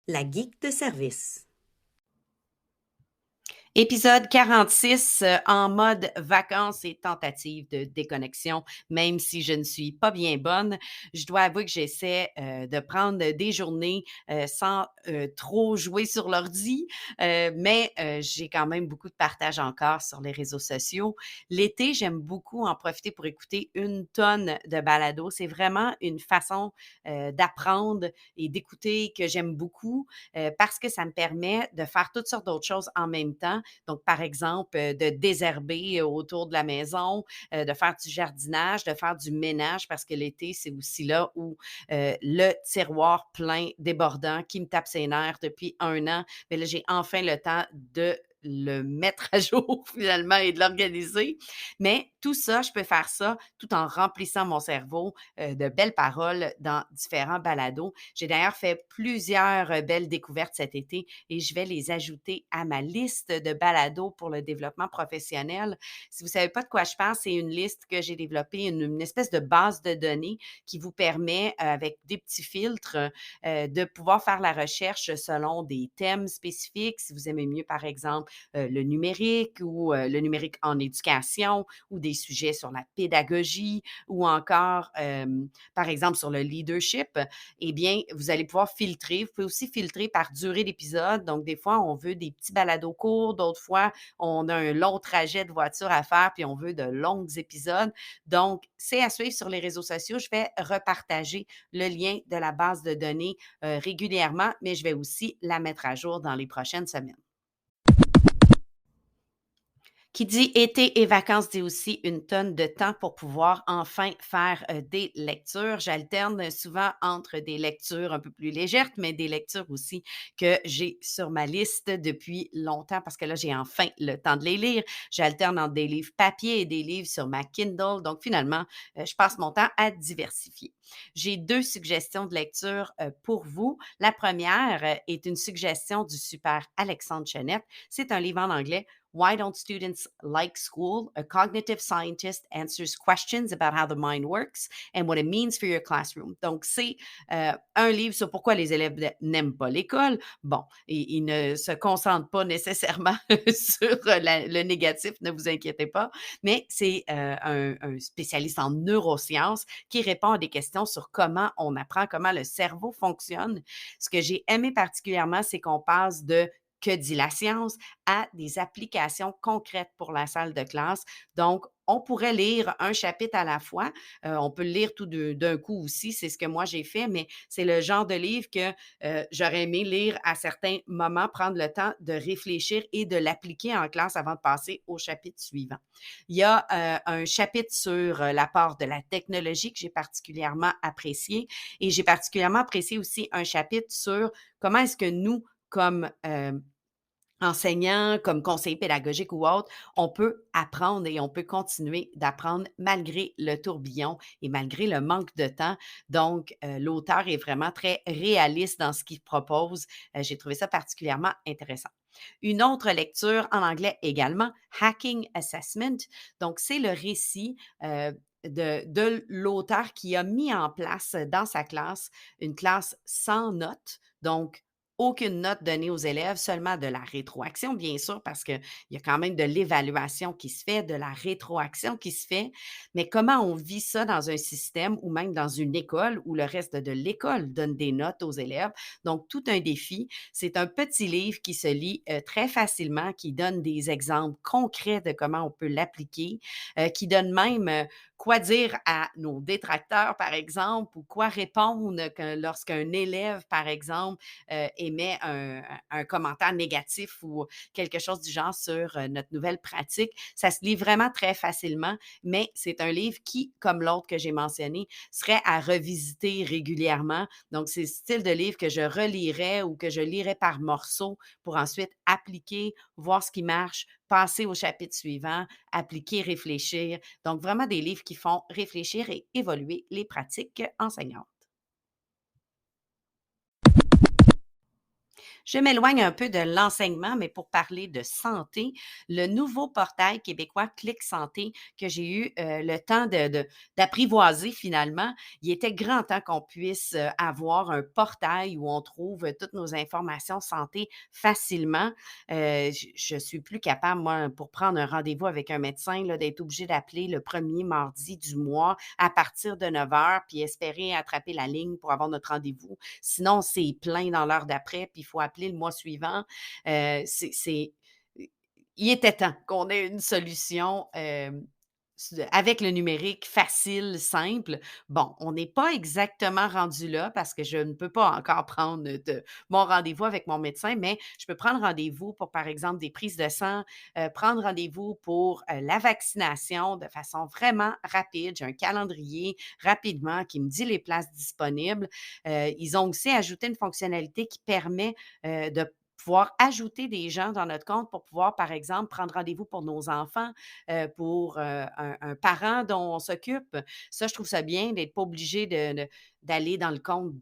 La geek de service. Épisode 46 en mode vacances et tentative de déconnexion. Même si je ne suis pas bien bonne, je dois avouer que j'essaie de prendre des journées sans trop jouer sur l'ordi, mais j'ai quand même beaucoup de partage encore sur les réseaux sociaux. L'été, j'aime beaucoup en profiter pour écouter une tonne de balados. C'est vraiment une façon d'apprendre et d'écouter que j'aime beaucoup parce que ça me permet de faire toutes sortes d'autres choses en même temps. Donc, par exemple, de désherber autour de la maison, de faire du jardinage, de faire du ménage, parce que l'été, c'est aussi là où le tiroir plein, débordant, qui me tape ses nerfs depuis 1 an, mais là, j'ai enfin le temps de le mettre à jour finalement et de l'organiser. Mais tout ça, je peux faire ça tout en remplissant mon cerveau de belles paroles dans différents balados. J'ai d'ailleurs fait plusieurs belles découvertes cet été et je vais les ajouter à ma liste de balados pour le développement professionnel. Si vous ne savez pas de quoi je parle, c'est une liste que j'ai développée, une espèce de base de données qui vous permet, avec des petits filtres, de pouvoir faire la recherche selon des thèmes spécifiques. Si vous aimez mieux, par exemple, le numérique ou le numérique en éducation ou des sujets sur la pédagogie ou encore, par exemple, sur le leadership, eh bien, vous allez pouvoir filtrer. Vous pouvez aussi filtrer par durée d'épisode. Donc, des fois, on veut des petits balados courts. D'autres fois, on a un long trajet de voiture à faire puis on veut de longs épisodes. Donc, c'est à suivre sur les réseaux sociaux. Je vais repartager le lien de la base de données régulièrement, mais je vais aussi la mettre à jour dans les prochaines semaines. Qui dit été et vacances dit aussi une tonne de temps pour pouvoir enfin faire des lectures. J'alterne souvent entre des lectures un peu plus légères, mais des lectures aussi que j'ai sur ma liste depuis longtemps parce que là, j'ai enfin le temps de les lire. J'alterne entre des livres papier et des livres sur ma Kindle. Donc, finalement, je passe mon temps à diversifier. J'ai 2 suggestions de lecture pour vous. La première est une suggestion du super Alexandre Chenette. C'est un livre en anglais. Why Don't Students Like School? A cognitive scientist answers questions about how the mind works and what it means for your classroom. Donc, c'est un livre sur pourquoi les élèves n'aiment pas l'école. Bon, il ne se concentre pas nécessairement sur le négatif, ne vous inquiétez pas, mais c'est un spécialiste en neurosciences qui répond à des questions sur comment on apprend, comment le cerveau fonctionne. Ce que j'ai aimé particulièrement, c'est qu'on passe de que dit la science à des applications concrètes pour la salle de classe. Donc, on pourrait lire un chapitre à la fois. On peut le lire tout d'un coup aussi. C'est ce que moi j'ai fait, mais c'est le genre de livre que j'aurais aimé lire à certains moments, prendre le temps de réfléchir et de l'appliquer en classe avant de passer au chapitre suivant. Il y a un chapitre sur l'apport de la technologie que j'ai particulièrement apprécié et j'ai particulièrement apprécié aussi un chapitre sur comment est-ce que nous, comme enseignants, comme conseillers pédagogiques ou autres, on peut apprendre et on peut continuer d'apprendre malgré le tourbillon et malgré le manque de temps. Donc, l'auteur est vraiment très réaliste dans ce qu'il propose. J'ai trouvé ça particulièrement intéressant. Une autre lecture en anglais également, Hacking Assessment. Donc, c'est le récit de l'auteur qui a mis en place dans sa classe une classe sans notes. Donc, aucune note donnée aux élèves, seulement de la rétroaction, bien sûr, parce qu'il y a quand même de l'évaluation qui se fait, de la rétroaction qui se fait. Mais comment on vit ça dans un système ou même dans une école où le reste de l'école donne des notes aux élèves? Donc, tout un défi. C'est un petit livre qui se lit très facilement, qui donne des exemples concrets de comment on peut l'appliquer, qui donne même quoi dire à nos détracteurs, par exemple, ou quoi répondre lorsqu'un élève, par exemple, émet un commentaire négatif ou quelque chose du genre sur notre nouvelle pratique. Ça se lit vraiment très facilement, mais c'est un livre qui, comme l'autre que j'ai mentionné, serait à revisiter régulièrement. Donc, c'est le style de livre que je relirais ou que je lirais par morceaux pour ensuite appliquer, voir ce qui marche, passer au chapitre suivant, appliquer, réfléchir. Donc, vraiment des livres qui font réfléchir et évoluer les pratiques enseignantes. Je m'éloigne un peu de l'enseignement, mais pour parler de santé, le nouveau portail québécois Clic Santé que j'ai eu le temps d'apprivoiser finalement, il était grand temps qu'on puisse avoir un portail où on trouve toutes nos informations santé facilement. Je suis plus capable, moi, pour prendre un rendez-vous avec un médecin, là, d'être obligée d'appeler le premier mardi du mois à partir de 9 heures, puis espérer attraper la ligne pour avoir notre rendez-vous. Sinon, c'est plein dans l'heure d'après, puis il faut appeler le mois suivant. C'est il était temps qu'on ait une solution, avec le numérique facile, simple. Bon, on n'est pas exactement rendu là parce que je ne peux pas encore prendre mon rendez-vous avec mon médecin, mais je peux prendre rendez-vous pour, par exemple, des prises de sang, prendre rendez-vous pour la vaccination de façon vraiment rapide. J'ai un calendrier rapidement qui me dit les places disponibles. Ils ont aussi ajouté une fonctionnalité qui permet de pouvoir ajouter des gens dans notre compte pour pouvoir, par exemple, prendre rendez-vous pour nos enfants, pour, un parent dont on s'occupe. Ça, je trouve ça bien d'être pas obligé d'aller dans le compte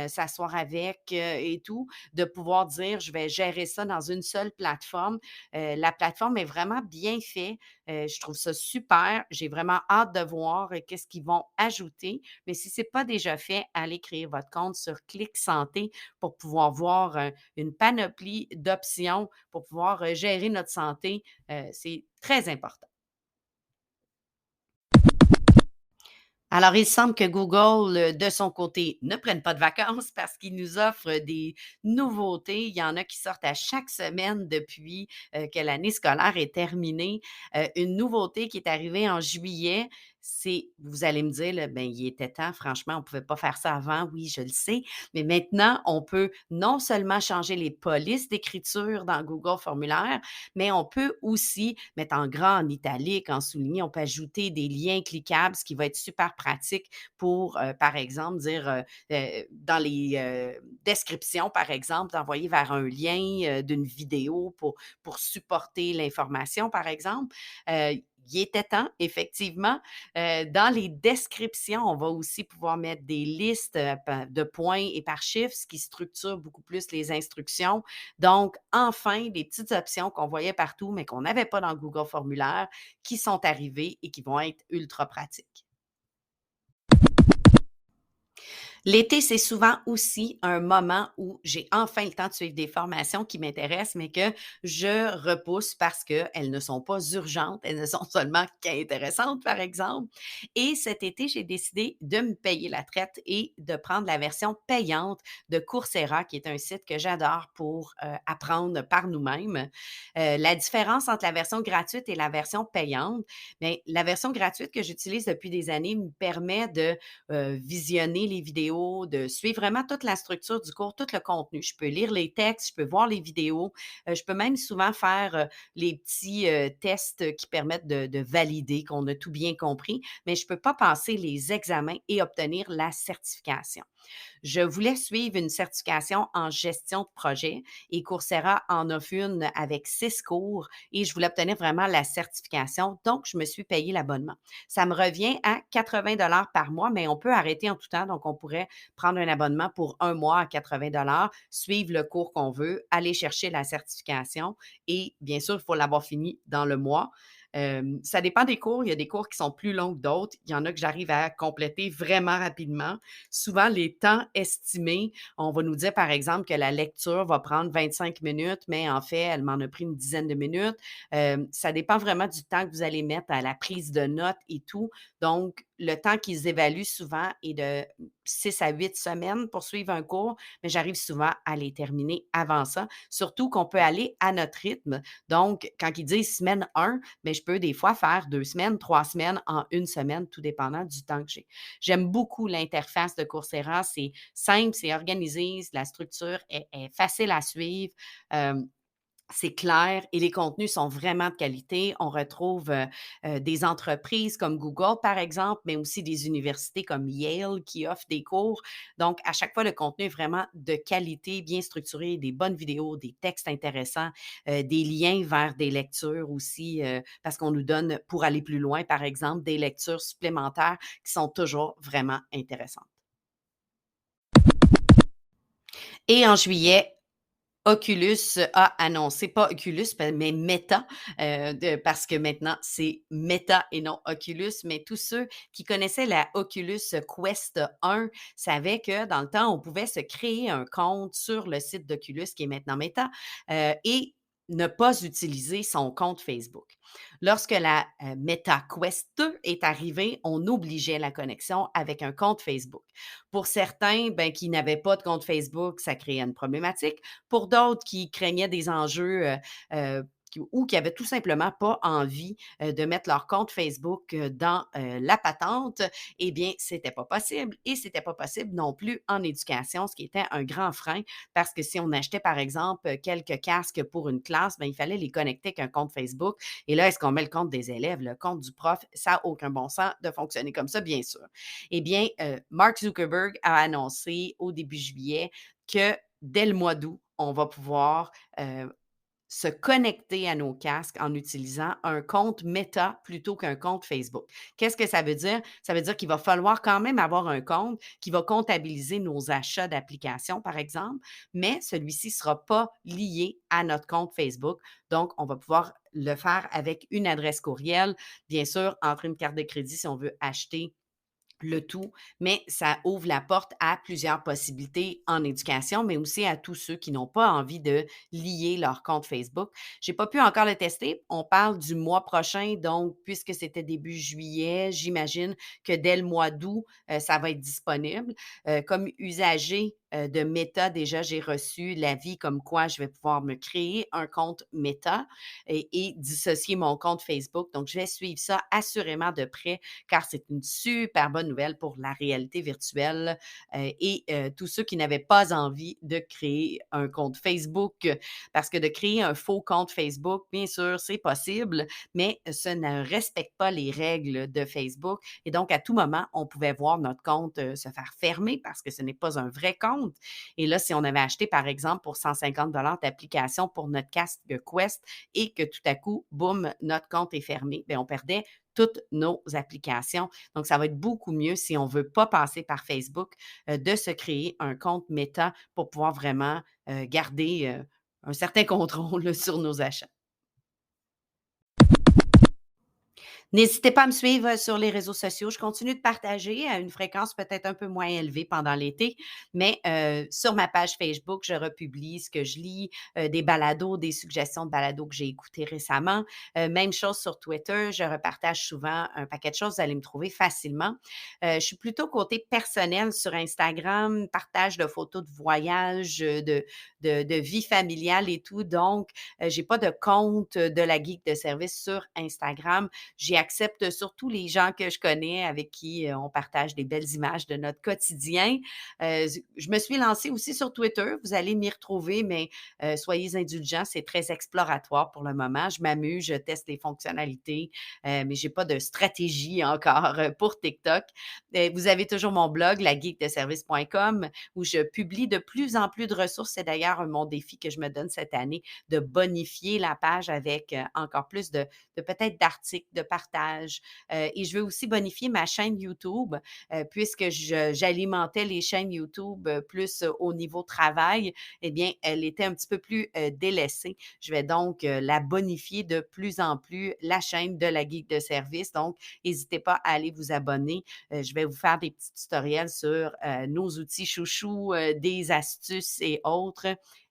s'asseoir avec, et tout, de pouvoir dire: «Je vais gérer ça dans une seule plateforme». La plateforme est vraiment bien faite, je trouve ça super. J'ai vraiment hâte de voir, qu'est-ce qu'ils vont ajouter. Mais si c'est pas déjà fait, allez créer votre compte sur Clic Santé pour pouvoir voir, une panoplie d'options pour pouvoir, gérer notre santé, c'est très important. Alors, il semble que Google, de son côté, ne prenne pas de vacances parce qu'il nous offre des nouveautés. Il y en a qui sortent à chaque semaine depuis, que l'année scolaire est terminée. Une nouveauté qui est arrivée en juillet, c'est vous allez me dire, là: «Ben, il était temps, franchement, on ne pouvait pas faire ça avant». Oui, je le sais, mais maintenant, on peut non seulement changer les polices d'écriture dans Google Formulaire, mais on peut aussi mettre en grand, en italique, en souligné, on peut ajouter des liens cliquables, ce qui va être super pratique pour, par exemple, dire, dans les, descriptions, par exemple, d'envoyer vers un lien, d'une vidéo pour supporter l'information, par exemple. Il était temps, effectivement. Dans les descriptions, on va aussi pouvoir mettre des listes, de points et par chiffres, ce qui structure beaucoup plus les instructions. Donc, enfin, des petites options qu'on voyait partout, mais qu'on n'avait pas dans Google Formulaire, qui sont arrivées et qui vont être ultra pratiques. L'été, c'est souvent aussi un moment où j'ai enfin le temps de suivre des formations qui m'intéressent, mais que je repousse parce qu'elles ne sont pas urgentes, elles ne sont seulement qu'intéressantes, par exemple. Et cet été, j'ai décidé de me payer la traite et de prendre la version payante de Coursera, qui est un site que j'adore pour apprendre par nous-mêmes. La différence entre la version gratuite et la version payante, bien, la version gratuite que j'utilise depuis des années me permet de visionner les vidéos, de suivre vraiment toute la structure du cours, tout le contenu. Je peux lire les textes, je peux voir les vidéos, je peux même souvent faire, les petits, tests qui permettent de valider qu'on a tout bien compris, mais je ne peux pas passer les examens et obtenir la certification. Je voulais suivre une certification en gestion de projet et Coursera en offre une avec 6 cours et je voulais obtenir vraiment la certification, donc je me suis payé l'abonnement. Ça me revient à 80 par mois, mais on peut arrêter en tout temps, donc on pourrait prendre un abonnement pour un mois à 80, suivre le cours qu'on veut, aller chercher la certification et bien sûr, il faut l'avoir fini dans le mois. Ça dépend des cours. Il y a des cours qui sont plus longs que d'autres. Il y en a que j'arrive à compléter vraiment rapidement. Souvent, les temps estimés, on va nous dire, par exemple, que la lecture va prendre 25 minutes, mais en fait, elle m'en a pris une dizaine de minutes. Ça dépend vraiment du temps que vous allez mettre à la prise de notes et tout. Donc, le temps qu'ils évaluent souvent est de 6 à 8 semaines pour suivre un cours, mais j'arrive souvent à les terminer avant ça. Surtout qu'on peut aller à notre rythme. Donc, quand ils disent semaine 1, mais je peux des fois faire 2 semaines, 3 semaines en une semaine, tout dépendant du temps que j'ai. J'aime beaucoup l'interface de Coursera. C'est simple, c'est organisé, la structure est facile à suivre. C'est clair et les contenus sont vraiment de qualité. On retrouve, des entreprises comme Google, par exemple, mais aussi des universités comme Yale qui offrent des cours. Donc, à chaque fois, le contenu est vraiment de qualité, bien structuré, des bonnes vidéos, des textes intéressants, des liens vers des lectures aussi, parce qu'on nous donne, pour aller plus loin, par exemple, des lectures supplémentaires qui sont toujours vraiment intéressantes. Et en juillet, Oculus a annoncé, pas Oculus, mais Meta, parce que maintenant c'est Meta et non Oculus, mais tous ceux qui connaissaient la Oculus Quest 1 savaient que dans le temps, on pouvait se créer un compte sur le site d'Oculus qui est maintenant Meta, et ne pas utiliser son compte Facebook. Lorsque la, Meta Quest 2 est arrivée, on obligeait la connexion avec un compte Facebook. Pour certains, ben, qui n'avaient pas de compte Facebook, ça créait une problématique. Pour d'autres qui craignaient des enjeux, ou qui avaient tout simplement pas envie, de mettre leur compte Facebook, dans, la patente, eh bien, c'était pas possible et c'était pas possible non plus en éducation, ce qui était un grand frein parce que si on achetait, par exemple, quelques casques pour une classe, ben, il fallait les connecter avec un compte Facebook et là, est-ce qu'on met le compte des élèves, le compte du prof? Ça a aucun bon sens de fonctionner comme ça, bien sûr. Eh bien, Mark Zuckerberg a annoncé au début juillet que dès le mois d'août, on va pouvoir se connecter à nos casques en utilisant un compte Meta plutôt qu'un compte Facebook. Qu'est-ce que ça veut dire? Ça veut dire qu'il va falloir quand même avoir un compte qui va comptabiliser nos achats d'applications, par exemple, mais celui-ci ne sera pas lié à notre compte Facebook. Donc, on va pouvoir le faire avec une adresse courriel, bien sûr, entrer une carte de crédit si on veut acheter le tout, mais ça ouvre la porte à plusieurs possibilités en éducation, mais aussi à tous ceux qui n'ont pas envie de lier leur compte Facebook. J'ai pas pu encore le tester. On parle du mois prochain, donc puisque c'était début juillet, j'imagine que dès le mois d'août, ça va être disponible. Comme usager, de Meta, déjà, j'ai reçu l'avis comme quoi je vais pouvoir me créer un compte Meta et dissocier mon compte Facebook. Donc, je vais suivre ça assurément de près car c'est une super bonne nouvelle pour la réalité virtuelle et tous ceux qui n'avaient pas envie de créer un compte Facebook. Parce que de créer un faux compte Facebook, bien sûr, c'est possible, mais ça ne respecte pas les règles de Facebook. Et donc, à tout moment, on pouvait voir notre compte se faire fermer parce que ce n'est pas un vrai compte. Et là, si on avait acheté, par exemple, pour 150 d'application pour notre casque Quest et que tout à coup, boum, notre compte est fermé, bien, on perdait toutes nos applications. Donc, ça va être beaucoup mieux si on ne veut pas passer par Facebook, de se créer un compte Meta pour pouvoir vraiment garder un certain contrôle sur nos achats. N'hésitez pas à me suivre sur les réseaux sociaux. Je continue de partager à une fréquence peut-être un peu moins élevée pendant l'été, mais sur ma page Facebook, je republie ce que je lis, des balados, des suggestions de balados que j'ai écoutés récemment. Même chose sur Twitter, je repartage souvent un paquet de choses, vous allez me trouver facilement. Je suis plutôt côté personnel sur Instagram, partage de photos de voyage, de vie familiale et tout. Donc, j'ai pas de compte de la geek de service sur Instagram. J'y accepte surtout les gens que je connais, avec qui on partage des belles images de notre quotidien. Je me suis lancée aussi sur Twitter. Vous allez m'y retrouver, mais soyez indulgents, c'est très exploratoire pour le moment. Je m'amuse, je teste les fonctionnalités, mais je n'ai pas de stratégie encore pour TikTok. Vous avez toujours mon blog, lageekdeservice.com, où je publie de plus en plus de ressources. C'est d'ailleurs mon défi que je me donne cette année, de bonifier la page avec encore plus de peut-être d'articles, de partages. Et je veux aussi bonifier ma chaîne YouTube, puisque j'alimentais les chaînes YouTube plus au niveau travail, eh bien, elle était un petit peu plus délaissée. Je vais donc la bonifier de plus en plus, la chaîne de la Geek de service. Donc, n'hésitez pas à aller vous abonner. Je vais vous faire des petits tutoriels sur nos outils chouchous, des astuces et autres.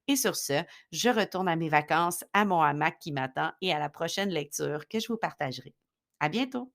Et sur ce, je retourne à mes vacances, à mon hamac qui m'attend et à la prochaine lecture que je vous partagerai. À bientôt!